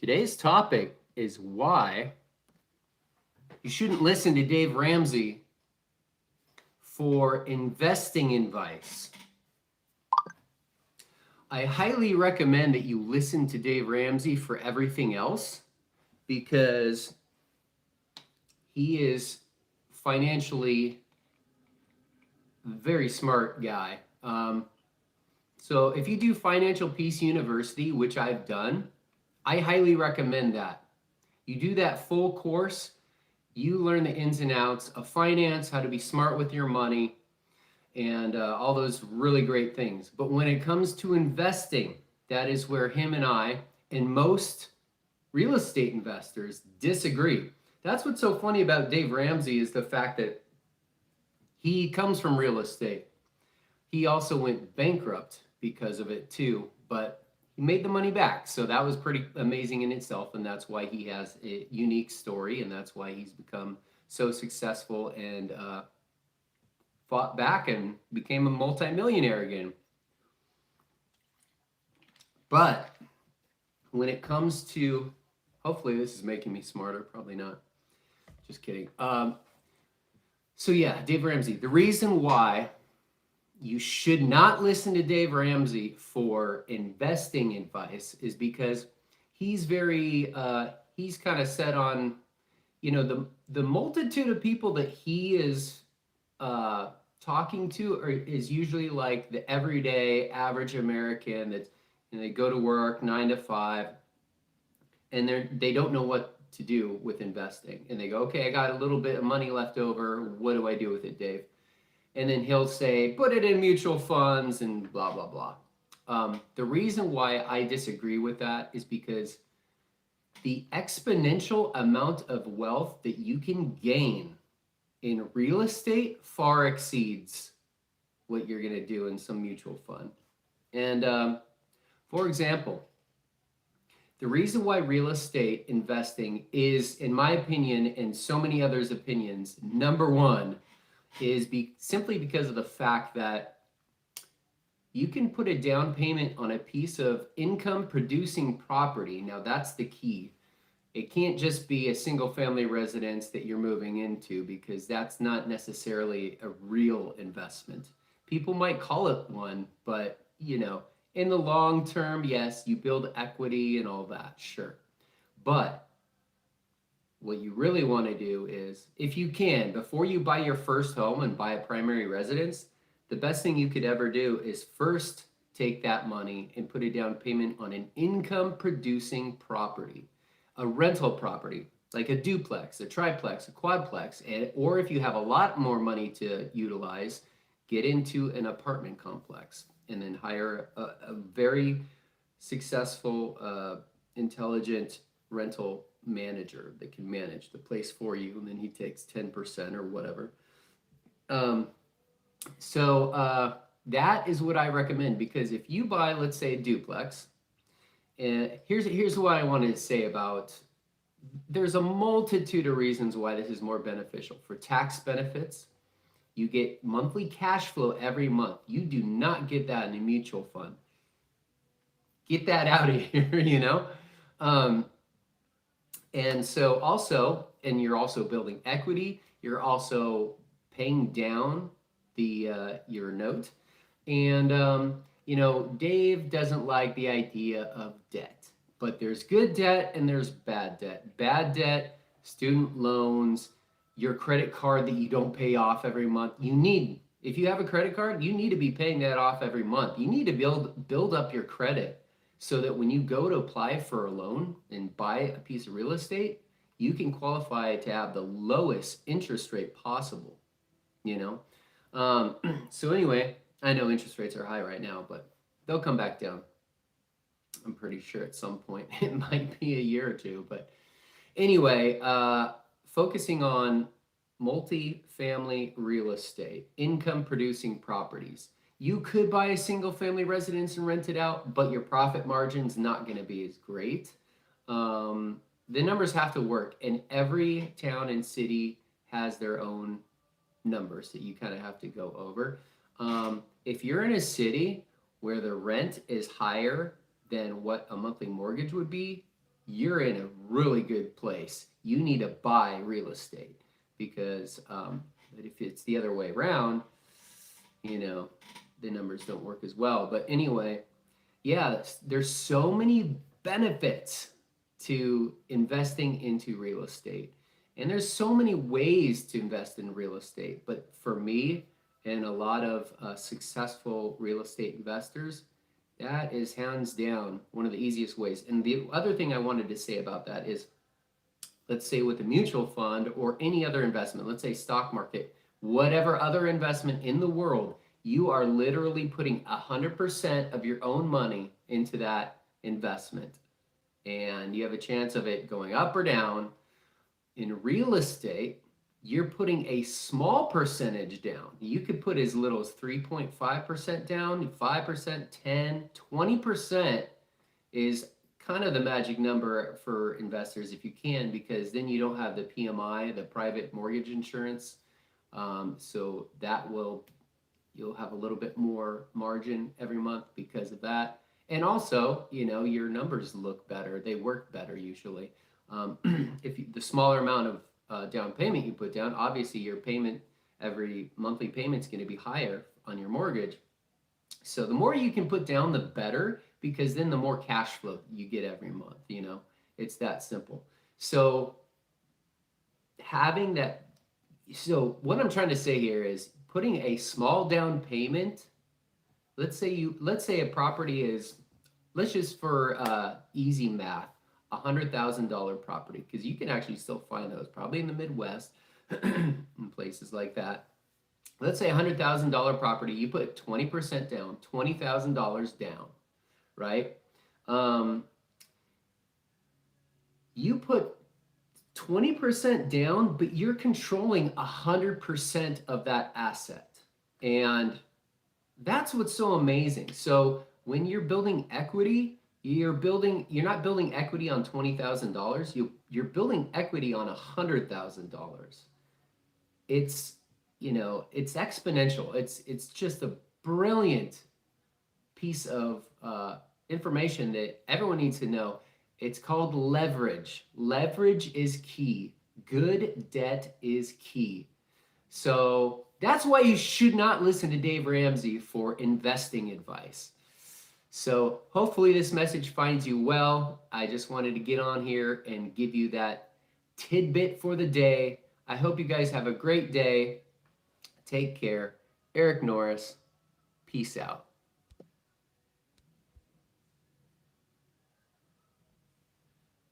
Today's topic is why you shouldn't listen to Dave Ramsey for investing advice. I highly recommend that you listen to Dave Ramsey for everything else because he is financially a very smart guy. So if you do Financial Peace University, which I've done, I highly recommend that. You do that full course, you learn the ins and outs of finance, how to be smart with your money, and all those really great things. But when it comes to investing, that is where him and I and most real estate investors disagree. That's what's so funny about Dave Ramsey is the fact that he comes from real estate. He also went bankrupt because of it too, but he made the money back. So that was pretty amazing in itself, and that's why he has a unique story, and that's why he's become so successful and fought back and became a multimillionaire again. But when it comes to, hopefully this is making me smarter, probably not. Just kidding. So yeah, Dave Ramsey. The reason why you should not listen to Dave Ramsey for investing advice is because he's he's kind of set on, the multitude of people that he is talking to is usually like the everyday average American that they go to work 9 to 5 and they don't know what to do with investing, and they go, okay, I got a little bit of money left over, what do I do with it, Dave? And then he'll say, put it in mutual funds and blah, blah, blah. The reason why I disagree with that is because the exponential amount of wealth that you can gain in real estate far exceeds what you're going to do in some mutual fund. And for example, the reason why real estate investing is, in my opinion, and so many others' opinions, number one, is simply because of the fact that you can put a down payment on a piece of income producing property. Now that's the key. It can't just be a single family residence that you're moving into, because that's not necessarily a real investment. People might call it one, but in the long term, yes, you build equity and all that, sure. But what you really want to do is, if you can, before you buy your first home and buy a primary residence, the best thing you could ever do is first take that money and put a down payment on an income producing property, a rental property, like a duplex, a triplex, a quadplex, or if you have a lot more money to utilize, get into an apartment complex and then hire a very successful, intelligent rental manager that can manage the place for you, and then he takes 10% or whatever. So that is what I recommend, because if you buy, let's say, a duplex, and here's what I wanted to say about, there's a multitude of reasons why this is more beneficial. For tax benefits, you get monthly cash flow every month. You do not get that in a mutual fund. Get that out of here, And so also, and you're also building equity, you're also paying down your note. And, Dave doesn't like the idea of debt, but there's good debt and there's bad debt. Bad debt, student loans, your credit card that you don't pay off every month. If you have a credit card, you need to be paying that off every month. You need to build up your credit so that when you go to apply for a loan and buy a piece of real estate, you can qualify to have the lowest interest rate possible, So anyway, I know interest rates are high right now, but they'll come back down. I'm pretty sure at some point. It might be a year or two, but anyway, focusing on multi-family real estate, income producing properties. You could buy a single family residence and rent it out, but your profit margin's not going to be as great. The numbers have to work, and every town and city has their own numbers that you kind of have to go over. If you're in a city where the rent is higher than what a monthly mortgage would be, you're in a really good place. You need to buy real estate because but if it's the other way around, you know, the numbers don't work as well. But anyway, yeah, there's so many benefits to investing into real estate. And there's so many ways to invest in real estate. But for me and a lot of successful real estate investors, that is hands down one of the easiest ways. And the other thing I wanted to say about that is, let's say with a mutual fund or any other investment, let's say stock market, whatever other investment in the world, you are literally putting 100% of your own money into that investment. And you have a chance of it going up or down. In real estate, you're putting a small percentage down. You could put as little as 3.5% down, 5%, 10, 20% is kind of the magic number for investors if you can, because then you don't have the PMI, the private mortgage insurance. So that will, you'll have a little bit more margin every month because of that. And also, you know, your numbers look better. They work better usually. If you, the smaller amount of down payment you put down, obviously your payment, every monthly payment is going to be higher on your mortgage. So the more you can put down, the better, because then the more cash flow you get every month, you know, it's that simple. So having that, so what I'm trying to say here is putting a small down payment. Let's say a property is, let's just for easy math, $100,000 property, because you can actually still find those probably in the Midwest in places like that. Let's say $100,000 property, you put 20% down, $20,000 down, right? You put 20% down, but you're controlling 100% of that asset. And that's what's so amazing. So when you're building equity, you're not building equity on $20,000. You're building equity on $100,000. It's, you know, it's exponential. It's just a brilliant piece of information that everyone needs to know. It's called leverage. Leverage is key. Good debt is key. So that's why you should not listen to Dave Ramsey for investing advice. So hopefully this message finds you well. I just wanted to get on here and give you that tidbit for the day. I hope you guys have a great day. Take care. Eric Norris. Peace out.